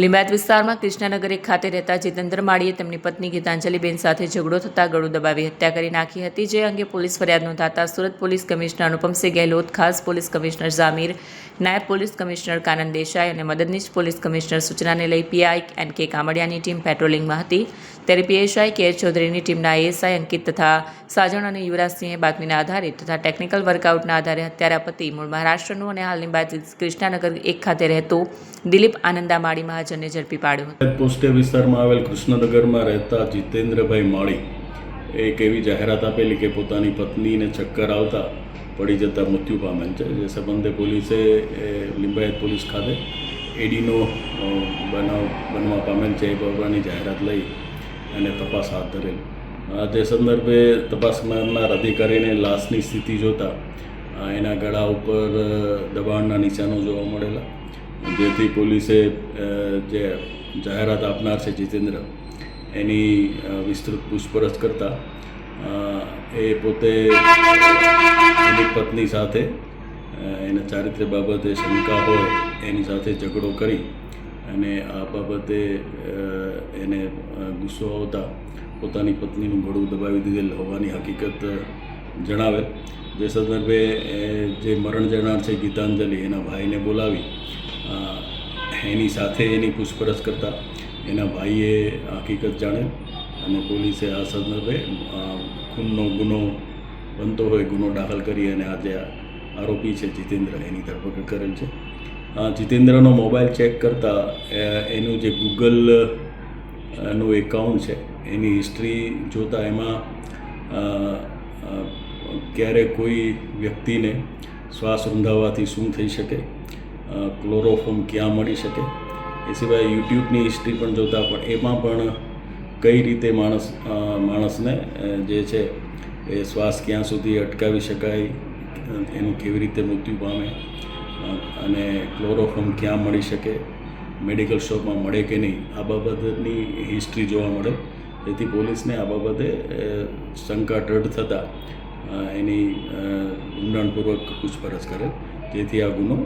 લિંબાયત વિસ્તારમાં કૃષ્ણનગર એક ખાતે રહેતા જીતેન્દ્ર માળીએ તેમની પત્ની ગીતાંજલિબેન સાથે ઝઘડો થતાં ગળું દબાવી હત્યા કરી નાખી હતી, જે અંગે પોલીસ ફરિયાદ નોંધાતા સુરત પોલીસ કમિશનર અનુપમસિંહ ગેહલોત, ખાસ પોલીસ કમિશનર ઝામીર, નાયબ પોલીસ કમિશનર કાનન દેસાઈ અને મદદનીશ પોલીસ કમિશનર સૂચનાને લઈ પીઆઈ એન કે કામડિયાની ટીમ પેટ્રોલિંગમાં હતી. ત્યારે પીએસઆઈ કે ચૌધરીની ટીમના એએસઆઈ અંકિત તથા સાજણ અને યુવરાજસિંહે બાતમીના આધારે તથા ટેકનિકલ વર્કઆઉટના આધારે હત્યારા પતિ મૂળ મહારાષ્ટ્રનું અને હાલ લિંબાયત કૃષ્ણનગર એક ખાતે રહેતો દિલીપ આનંદા માળી મહાજનને ઝડપી પાડ્યો હતો. પોસ્ટે વિસ્તારમાં આવેલ કૃષ્ણનગરમાં રહેતા જીતેન્દ્રભાઈ માળી એક એવી જાહેરાત આપેલી કે પોતાની પત્નીને ચક્કર આવતા પડી જતા મૃત્યુ પામેલ છે. જે સંબંધે પોલીસે લિંબાયત પોલીસ ખાતે એડીનો બનાવ બનવા પામેલ છે એ બાબતની જાહેરાત લઈ અને તપાસ હાથ ધરેલ. તે સંદર્ભે તપાસ કરનાર અધિકારીને લાશની સ્થિતિ જોતા એના ગળા ઉપર દબાણના નિશાનો જોવા મળેલા, જેથી પોલીસે જે જાહેરાત આપનાર છે જીતેન્દ્ર એની વિસ્તૃત પૂછપરછ કરતા એ પોતે એની પત્ની સાથે એના ચારિત્ર્ય બાબતે શંકા હોય એની સાથે ઝઘડો કરી અને આ બાબતે એને ગુસ્સો આવતા પોતાની પત્નીનું ગળું દબાવી દીધેલ હોવાની હકીકત જણાવેલ. જે સંદર્ભે જે મરણ જનાર છે ગીતાંજલિ એના ભાઈને બોલાવી એની સાથે એની પૂછપરછ કરતાં એના ભાઈએ હકીકત જાણેલ અને પોલીસે આ સંદર્ભે ખૂનનો ગુનો બનતો હોય ગુનો દાખલ કરી અને આ જે આરોપી છે જીતેન્દ્ર એની ધરપકડ કરેલ છે. જીતેન્દ્રનો મોબાઈલ ચેક કરતાં એનું જે ગૂગલનું એકાઉન્ટ છે એની હિસ્ટ્રી જોતાં એમાં ક્યારે કોઈ વ્યક્તિને શ્વાસ રૂંધાવવાથી શું થઈ શકે, ક્લોરોફોર્મ ક્યાં મળી શકે, એ સિવાય યુટ્યુબની હિસ્ટ્રી પણ જોતાં પણ એમાં પણ કઈ રીતે માણસને જે છે એ શ્વાસ ક્યાં સુધી અટકાવી શકાય, એનું કેવી રીતે મૃત્યુ પામે અને ક્લોરોફોર્મ ક્યાં મળી શકે, મેડિકલ શોપમાં મળે કે નહીં, આ બાબતની હિસ્ટ્રી જોવા મળે. જેથી પોલીસને આ બાબતે શંકા દ્રઢ થતાં એની ઊંડાણપૂર્વક પૂછપરછ કરે, જેથી આ ગુનો